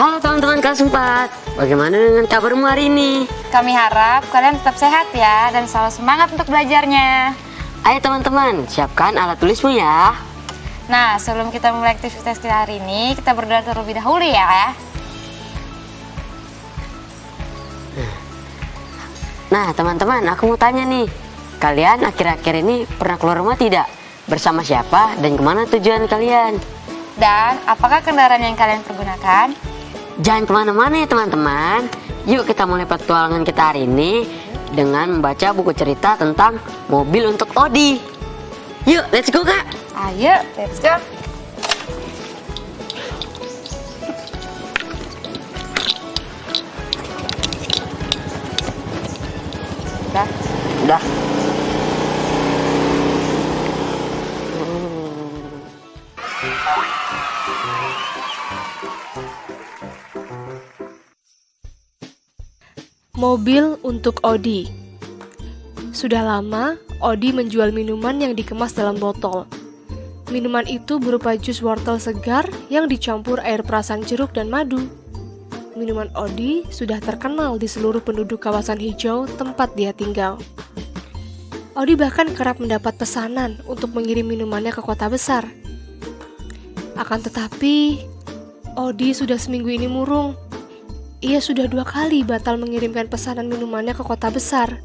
Halo teman-teman kelas 4, bagaimana dengan kabarmu hari ini? Kami harap kalian tetap sehat ya dan selalu semangat untuk belajarnya. Ayo teman-teman, siapkan alat tulismu ya. Nah, sebelum kita mulai aktivitas kita hari ini, kita berdoa terlebih dahulu ya. Nah teman-teman, aku mau tanya nih, kalian akhir-akhir ini pernah keluar rumah tidak? Bersama siapa dan kemana tujuan kalian? Dan apakah kendaraan yang kalian pergunakan? Jangan kemana-mana ya teman-teman. Yuk kita mulai petualangan kita hari ini dengan membaca buku cerita tentang mobil untuk Odi. Yuk, let's go kak. Ayo, let's go. Udah. Mobil untuk Odi. Sudah lama, Odi menjual minuman yang dikemas dalam botol. Minuman itu berupa jus wortel segar yang dicampur air perasan jeruk dan madu. Minuman Odi sudah terkenal di seluruh penduduk kawasan hijau tempat dia tinggal. Odi bahkan kerap mendapat pesanan untuk mengirim minumannya ke kota besar. Akan tetapi, Odi sudah seminggu ini murung. Ia sudah 2 kali batal mengirimkan pesanan minumannya ke kota besar.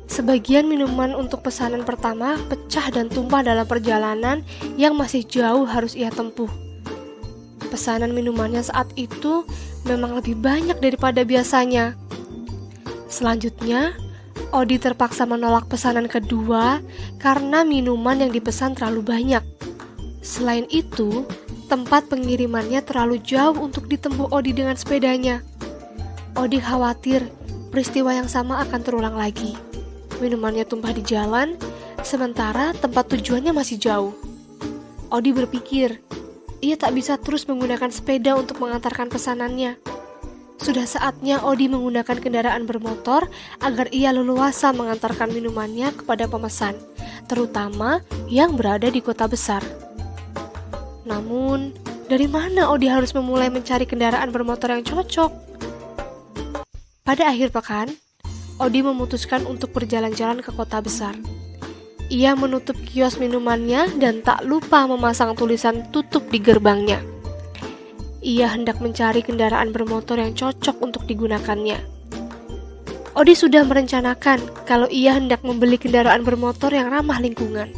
Sebagian minuman untuk pesanan pertama pecah dan tumpah dalam perjalanan yang masih jauh harus ia tempuh. Pesanan minumannya saat itu memang lebih banyak daripada biasanya. Selanjutnya, Odi terpaksa menolak pesanan kedua karena minuman yang dipesan terlalu banyak. Selain itu, tempat pengirimannya terlalu jauh untuk ditempuh Odi dengan sepedanya. Odi khawatir peristiwa yang sama akan terulang lagi. Minumannya tumpah di jalan, sementara tempat tujuannya masih jauh. Odi berpikir, ia tak bisa terus menggunakan sepeda untuk mengantarkan pesanannya. Sudah saatnya Odi menggunakan kendaraan bermotor agar ia leluasa mengantarkan minumannya kepada pemesan, terutama yang berada di kota besar. Namun, dari mana Odi harus memulai mencari kendaraan bermotor yang cocok? Pada akhir pekan, Odi memutuskan untuk berjalan-jalan ke kota besar. Ia menutup kios minumannya dan tak lupa memasang tulisan tutup di gerbangnya. Ia hendak mencari kendaraan bermotor yang cocok untuk digunakannya. Odi sudah merencanakan kalau ia hendak membeli kendaraan bermotor yang ramah lingkungan.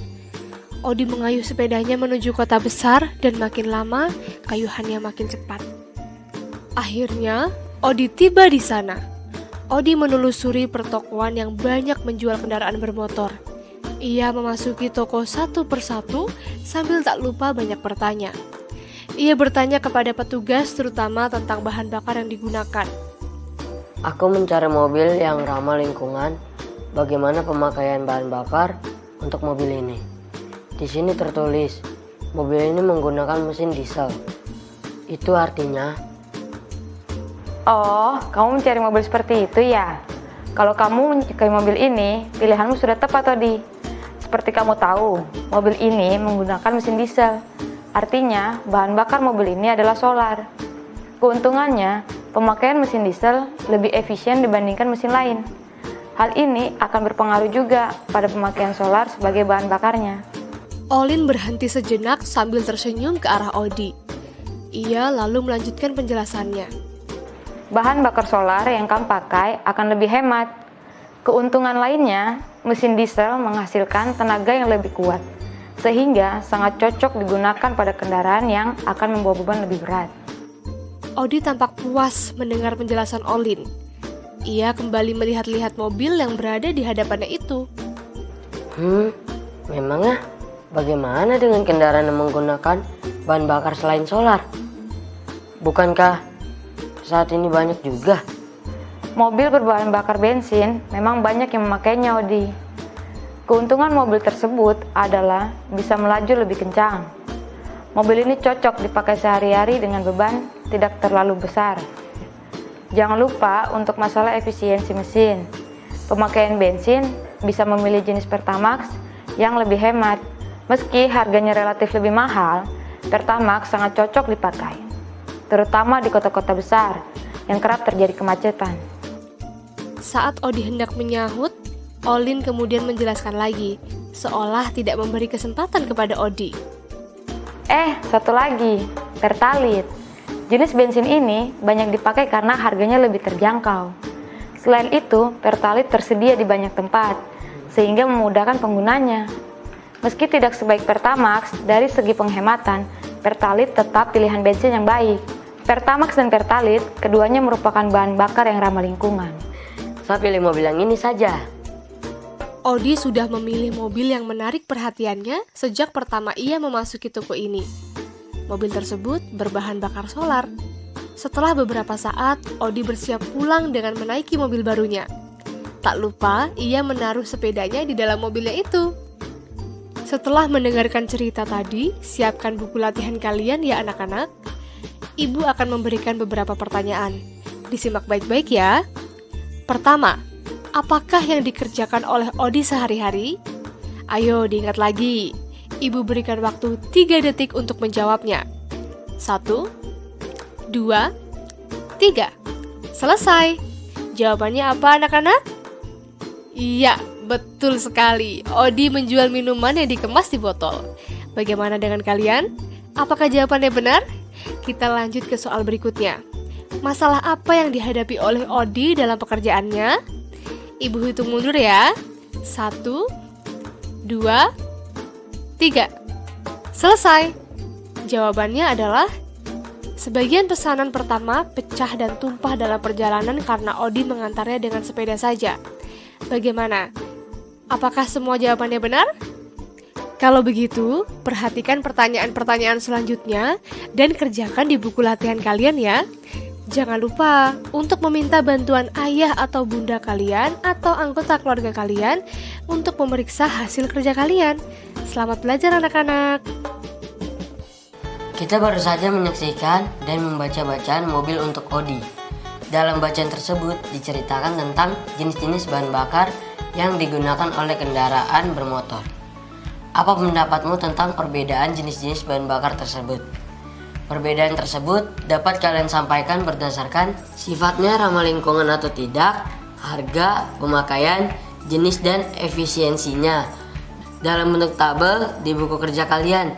Odi mengayuh sepedanya menuju kota besar dan makin lama kayuhannya makin cepat. Akhirnya, Odi tiba di sana. Odi menelusuri pertokoan yang banyak menjual kendaraan bermotor. Ia memasuki toko satu persatu sambil tak lupa banyak bertanya. Ia bertanya kepada petugas terutama tentang bahan bakar yang digunakan. Aku mencari mobil yang ramah lingkungan. Bagaimana pemakaian bahan bakar untuk mobil ini? Di sini tertulis, mobil ini menggunakan mesin diesel. Itu artinya... Oh, kamu mencari mobil seperti itu ya? Kalau kamu menyukai mobil ini, pilihanmu sudah tepat, Odi. Seperti kamu tahu, mobil ini menggunakan mesin diesel. Artinya, bahan bakar mobil ini adalah solar. Keuntungannya, pemakaian mesin diesel lebih efisien dibandingkan mesin lain. Hal ini akan berpengaruh juga pada pemakaian solar sebagai bahan bakarnya. Olin berhenti sejenak sambil tersenyum ke arah Odi. Ia lalu melanjutkan penjelasannya. Bahan bakar solar yang kamu pakai akan lebih hemat. Keuntungan lainnya, mesin diesel menghasilkan tenaga yang lebih kuat, sehingga sangat cocok digunakan pada kendaraan yang akan membawa beban lebih berat. Odi tampak puas mendengar penjelasan Olin. Ia kembali melihat-lihat mobil yang berada di hadapannya itu. Memangnya bagaimana dengan kendaraan yang menggunakan bahan bakar selain solar? Bukankah saat ini banyak juga? Mobil berbahan bakar bensin memang banyak yang memakainya, Odi. Keuntungan mobil tersebut adalah bisa melaju lebih kencang. Mobil ini cocok dipakai sehari-hari dengan beban tidak terlalu besar. Jangan lupa untuk masalah efisiensi mesin. Pemakaian bensin bisa memilih jenis Pertamax yang lebih hemat. Meski harganya relatif lebih mahal, Pertamax sangat cocok dipakai, terutama di kota-kota besar yang kerap terjadi kemacetan. Saat Odi hendak menyahut, Olin kemudian menjelaskan lagi, seolah tidak memberi kesempatan kepada Odi. Satu lagi, Pertalite. Jenis bensin ini banyak dipakai karena harganya lebih terjangkau. Selain itu, Pertalite tersedia di banyak tempat, sehingga memudahkan penggunanya. Meski tidak sebaik Pertamax, dari segi penghematan, Pertalite tetap pilihan bensin yang baik. Pertamax dan Pertalite, keduanya merupakan bahan bakar yang ramah lingkungan. Saya pilih mobil yang ini saja. Odi sudah memilih mobil yang menarik perhatiannya sejak pertama ia memasuki toko ini. Mobil tersebut berbahan bakar solar. Setelah beberapa saat, Odi bersiap pulang dengan menaiki mobil barunya. Tak lupa, ia menaruh sepedanya di dalam mobilnya itu. Setelah mendengarkan cerita tadi, siapkan buku latihan kalian ya anak-anak. Ibu akan memberikan beberapa pertanyaan. Disimak baik-baik ya. Pertama, apakah yang dikerjakan oleh Odi sehari-hari? Ayo diingat lagi. Ibu berikan waktu 3 detik untuk menjawabnya. 1, 2, 3. Selesai. Jawabannya apa anak-anak? Iya, betul sekali. Odi menjual minuman yang dikemas di botol. Bagaimana dengan kalian? Apakah jawabannya benar? Kita lanjut ke soal berikutnya. Masalah apa yang dihadapi oleh Odi dalam pekerjaannya? Ibu hitung mundur ya. 1, 2, 3. Selesai. Jawabannya adalah sebagian pesanan pertama pecah dan tumpah dalam perjalanan karena Odi mengantarnya dengan sepeda saja. Bagaimana? Apakah semua jawabannya benar? Kalau begitu, perhatikan pertanyaan-pertanyaan selanjutnya dan kerjakan di buku latihan kalian ya. Jangan lupa untuk meminta bantuan ayah atau bunda kalian atau anggota keluarga kalian untuk memeriksa hasil kerja kalian. Selamat belajar anak-anak. Kita baru saja menyaksikan dan membaca bacaan mobil untuk Odi. Dalam bacaan tersebut diceritakan tentang jenis-jenis bahan bakar yang digunakan oleh kendaraan bermotor. Apa pendapatmu tentang perbedaan jenis-jenis bahan bakar tersebut? Perbedaan tersebut dapat kalian sampaikan berdasarkan sifatnya ramah lingkungan atau tidak, harga, pemakaian, jenis, dan efisiensinya dalam bentuk tabel di buku kerja kalian.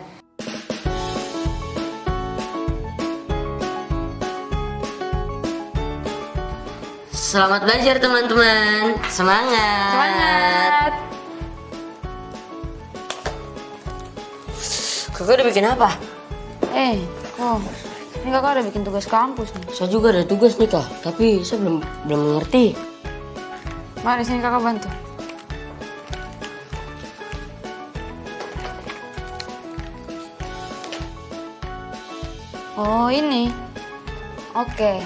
Selamat belajar teman-teman. Semangat. Semangat. Kakak udah bikin apa? Ini kakak udah bikin tugas kampus nih. Saya juga ada tugas nih kak, tapi saya belum mengerti. Mak, di sini kakak bantu. Oh, ini. Oke.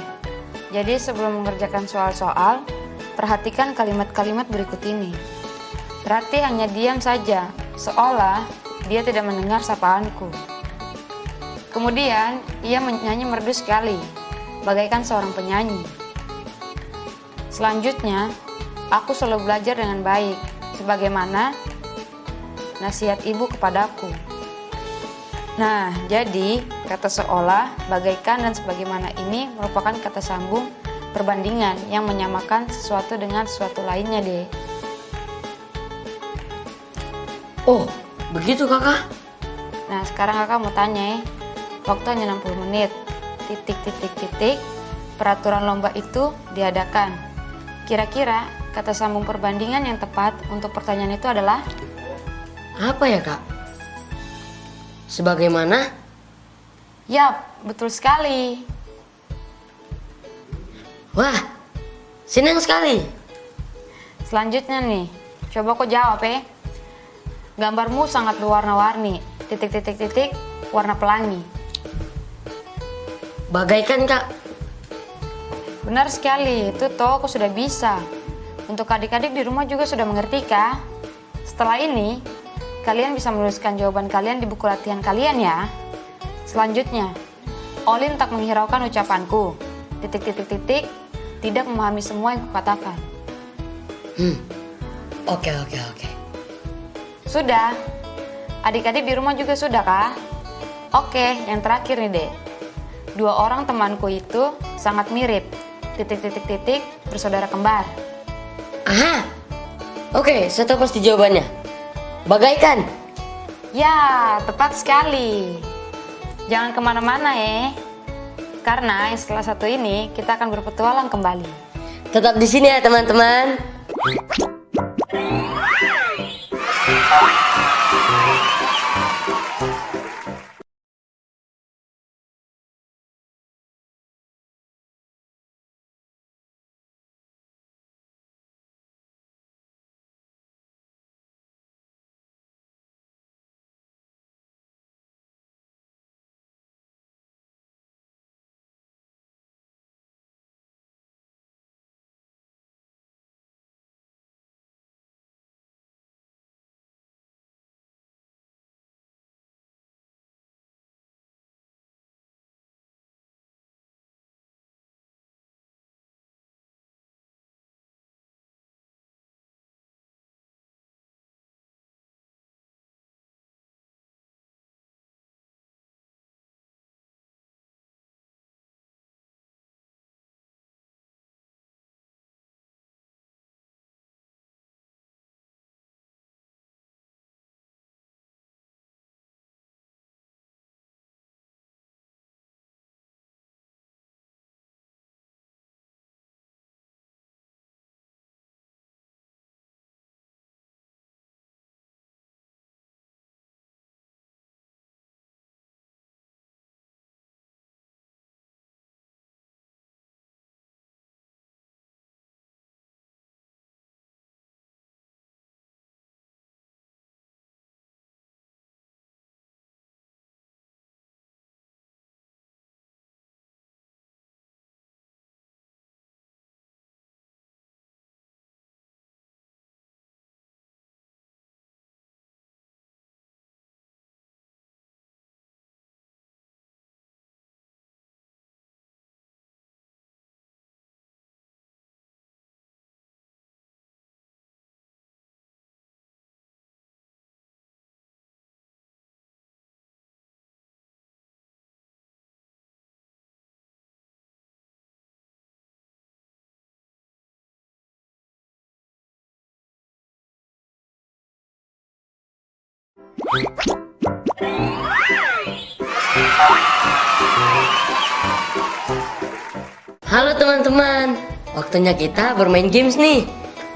Jadi sebelum mengerjakan soal-soal, perhatikan kalimat-kalimat berikut ini. Berarti hanya diam saja, seolah dia tidak mendengar sapaanku. Kemudian, ia menyanyi merdu sekali, bagaikan seorang penyanyi. Selanjutnya, aku selalu belajar dengan baik, sebagaimana nasihat ibu kepadaku. Nah, jadi kata seolah, bagaikan, dan sebagaimana ini merupakan kata sambung perbandingan yang menyamakan sesuatu dengan sesuatu lainnya, Dek. Oh, begitu kakak? Nah, sekarang kakak mau tanya, waktu hanya 60 menit, titik, titik, titik, peraturan lomba itu diadakan. Kira-kira kata sambung perbandingan yang tepat untuk pertanyaan itu adalah? Apa ya kak? Sebagaimana? Yap, betul sekali. Wah, senang sekali. Selanjutnya nih, coba kau jawab ya. Gambarmu sangat berwarna-warni, titik, titik, titik, warna pelangi. Bagaikan kak. Benar sekali, itu toh aku sudah bisa. Untuk adik-adik di rumah juga sudah mengerti kah? Setelah ini, kalian bisa menuliskan jawaban kalian di buku latihan kalian ya. Selanjutnya, Olin tak menghiraukan ucapanku. Titik, titik, titik, tidak memahami semua yang kukatakan. Oke. Sudah? Adik-adik di rumah juga sudah kah? Oke, yang terakhir nih deh. 2 orang temanku itu sangat mirip. Titik, titik, titik, bersaudara kembar. Aha. Oke, saya tahu pasti jawabannya. Bagaikan. Ya, tepat sekali. Jangan kemana-mana ya. Karena setelah satu ini kita akan berpetualang kembali. Tetap di sini ya teman-teman. Halo teman-teman, waktunya kita bermain games nih.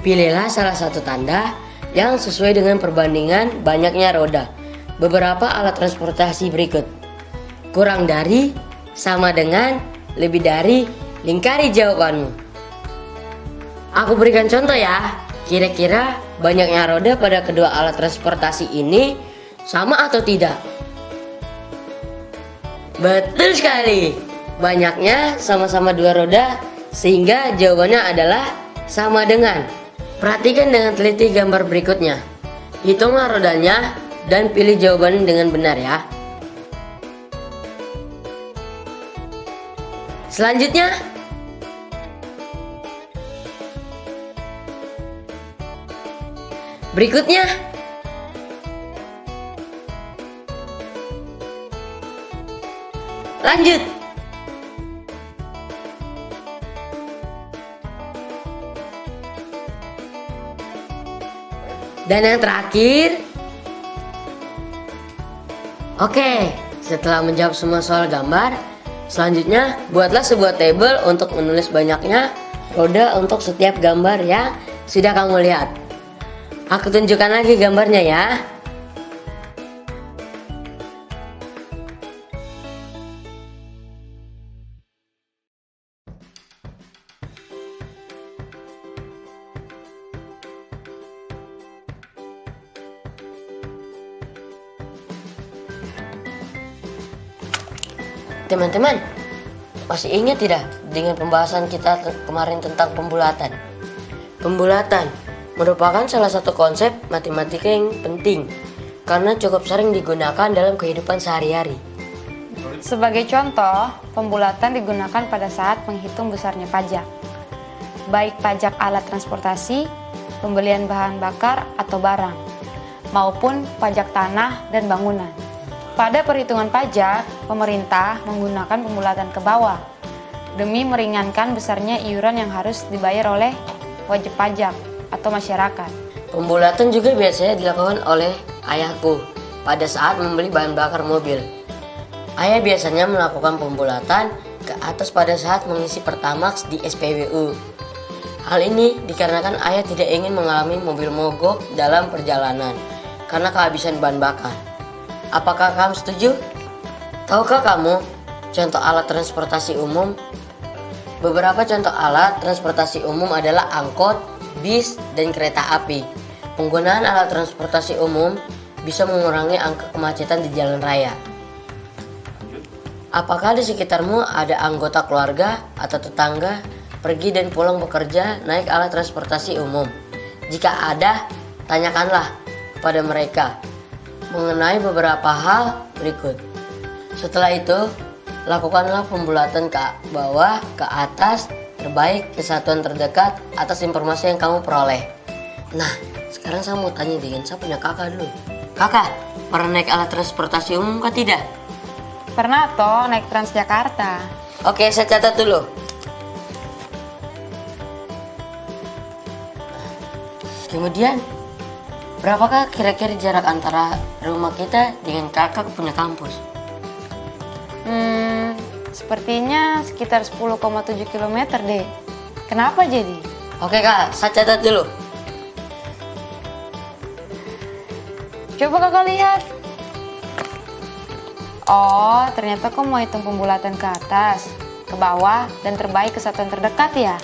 Pilihlah salah satu tanda yang sesuai dengan perbandingan banyaknya roda beberapa alat transportasi berikut. Kurang dari, sama dengan, lebih dari, lingkari jawabanmu. Aku berikan contoh ya. Kira-kira banyaknya roda pada kedua alat transportasi ini sama atau tidak? Betul sekali. Banyaknya sama-sama 2 roda, sehingga jawabannya adalah sama dengan. Perhatikan dengan teliti gambar berikutnya. Hitunglah rodanya dan pilih jawaban dengan benar ya. Selanjutnya, berikutnya, Lanjut. Dan yang terakhir. Oke, setelah menjawab semua soal gambar, selanjutnya buatlah sebuah tabel untuk menulis banyaknya roda untuk setiap gambar yang sudah kamu lihat. Aku tunjukkan lagi gambarnya ya. Teman-teman, masih ingat tidak dengan pembahasan kita kemarin tentang pembulatan? Pembulatan merupakan salah satu konsep matematika yang penting karena cukup sering digunakan dalam kehidupan sehari-hari. Sebagai contoh, pembulatan digunakan pada saat menghitung besarnya pajak. Baik pajak alat transportasi, pembelian bahan bakar atau barang, maupun pajak tanah dan bangunan. Pada perhitungan pajak, pemerintah menggunakan pembulatan ke bawah demi meringankan besarnya iuran yang harus dibayar oleh wajib pajak atau masyarakat. Pembulatan juga biasanya dilakukan oleh ayahku pada saat membeli bahan bakar mobil. Ayah biasanya melakukan pembulatan ke atas pada saat mengisi Pertamax di SPBU. Hal ini dikarenakan ayah tidak ingin mengalami mobil mogok dalam perjalanan karena kehabisan bahan bakar. Apakah kamu setuju? Tahukah kamu contoh alat transportasi umum? Beberapa contoh alat transportasi umum adalah angkot, bis, dan kereta api. Penggunaan alat transportasi umum bisa mengurangi angka kemacetan di jalan raya. Apakah di sekitarmu ada anggota keluarga atau tetangga pergi dan pulang bekerja naik alat transportasi umum? Jika ada, tanyakanlah kepada mereka mengenai beberapa hal berikut. Setelah itu, lakukanlah pembulatan ke bawah, ke atas, terbaik, kesatuan terdekat atas informasi yang kamu peroleh. Nah, sekarang saya mau tanya dengan saya punya kakak dulu. Kakak, pernah naik alat transportasi umum kah tidak? Pernah toh naik Transjakarta. Oke, saya catat dulu. Kemudian, berapakah kira-kira jarak antara rumah kita dengan kakak punya kampus? Sepertinya sekitar 10,7 km deh. Kenapa jadi? Oke kak, saya catat dulu. Coba kakak lihat. Oh, ternyata kau mau hitung pembulatan ke atas, ke bawah, dan terbaik kesatuan terdekat ya?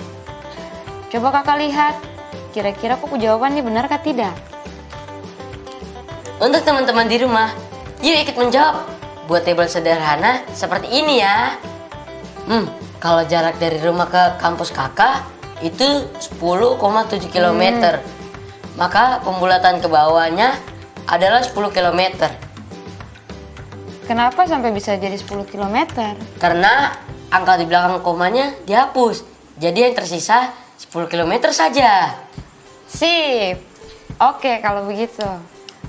Coba kakak lihat. Kira-kira kok jawabannya benar kah tidak? Untuk teman-teman di rumah, yuk ikut menjawab. Buat tabel sederhana seperti ini ya. Kalau jarak dari rumah ke kampus kakak itu 10,7 km. Maka pembulatan ke bawahnya adalah 10 km. Kenapa sampai bisa jadi 10 km? Karena angka di belakang komanya dihapus. Jadi yang tersisa 10 km saja. Sip. Oke kalau begitu.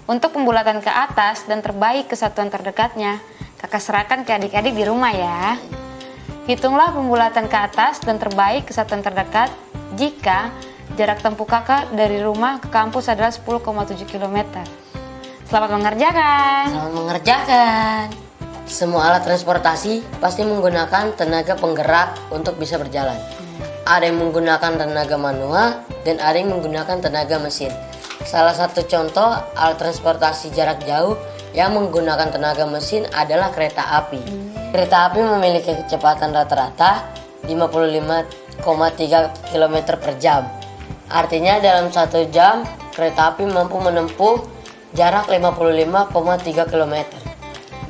Untuk pembulatan ke atas dan terbaik kesatuan terdekatnya, kakak serahkan ke adik-adik di rumah ya. Hitunglah pembulatan ke atas dan terbaik kesatuan terdekat jika jarak tempuh kakak dari rumah ke kampus adalah 10,7 km. Selamat mengerjakan. Selamat mengerjakan. Semua alat transportasi pasti menggunakan tenaga penggerak untuk bisa berjalan. Ada yang menggunakan tenaga manual dan ada yang menggunakan tenaga mesin. Salah satu contoh alat transportasi jarak jauh yang menggunakan tenaga mesin adalah kereta api. Kereta api memiliki kecepatan rata-rata 55,3 km per jam. Artinya dalam 1 jam kereta api mampu menempuh jarak 55,3 km.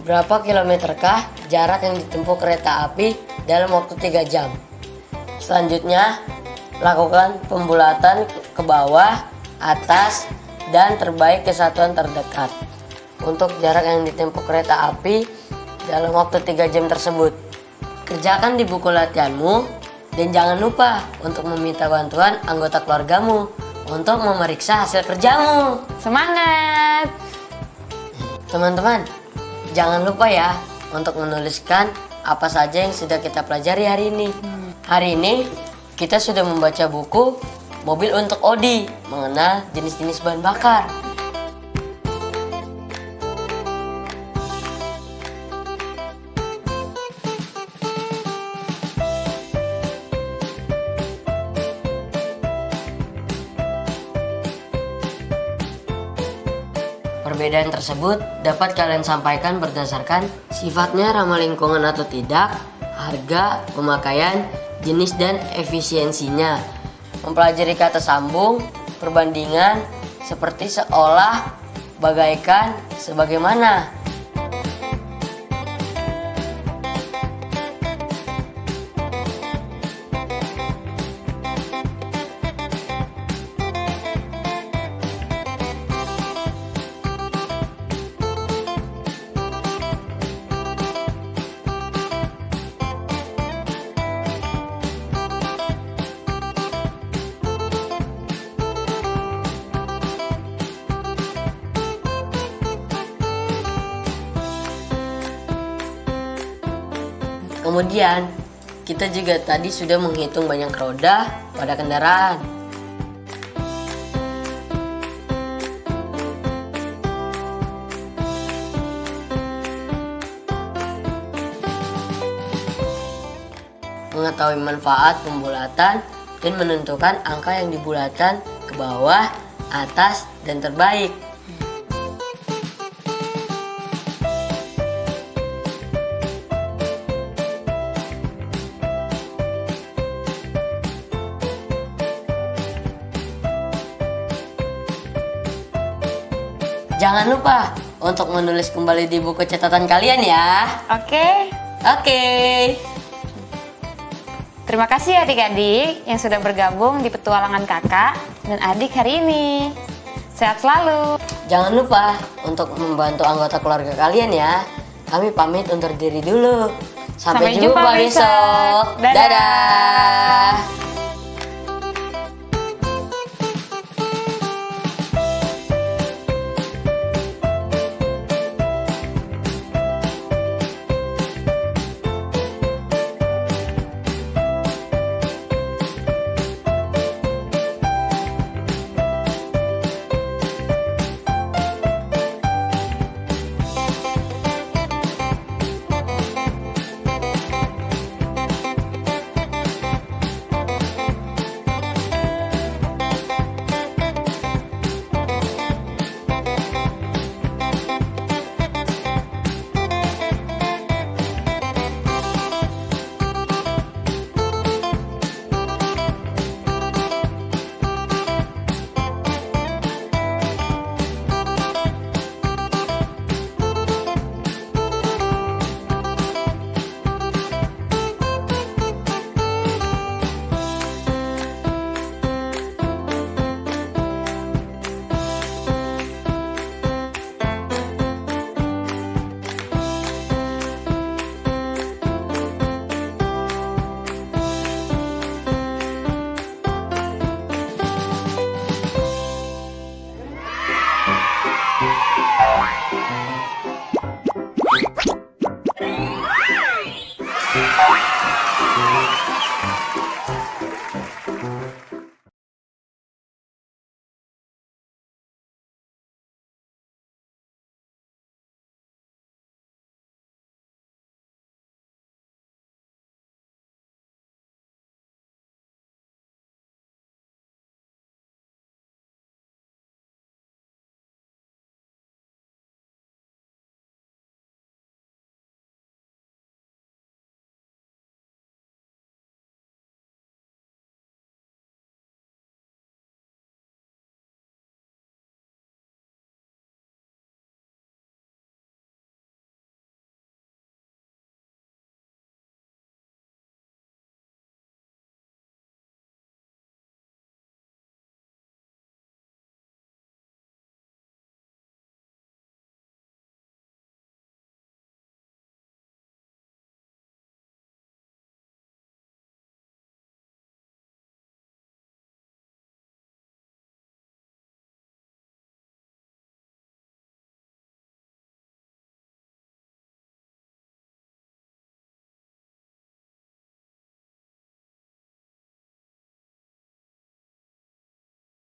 Berapa kilometerkah jarak yang ditempuh kereta api dalam waktu 3 jam? Selanjutnya, lakukan pembulatan ke bawah, atas, dan terbaik kesatuan terdekat untuk jarak yang ditempuh kereta api dalam waktu 3 jam tersebut. Kerjakan di buku latihanmu dan jangan lupa untuk meminta bantuan anggota keluargamu untuk memeriksa hasil kerjamu. Semangat! Teman-teman, jangan lupa ya untuk menuliskan apa saja yang sudah kita pelajari hari ini. Hari ini kita sudah membaca buku Mobil untuk Odi, mengenal jenis-jenis bahan bakar. Perbedaan tersebut dapat kalian sampaikan berdasarkan sifatnya ramah lingkungan atau tidak, harga, pemakaian, jenis, dan efisiensinya. Mempelajari kata sambung, perbandingan, seperti seolah, bagaikan, sebagaimana. Kemudian, kita juga tadi sudah menghitung banyak roda pada kendaraan. Mengetahui manfaat pembulatan dan menentukan angka yang dibulatkan ke bawah, atas, dan terbaik. Jangan lupa untuk menulis kembali di buku catatan kalian ya. Oke. Oke. Terima kasih adik-adik yang sudah bergabung di petualangan kakak dan adik hari ini. Sehat selalu. Jangan lupa untuk membantu anggota keluarga kalian ya. Kami pamit undur diri dulu. Sampai jumpa besok. Dadah. Dadah.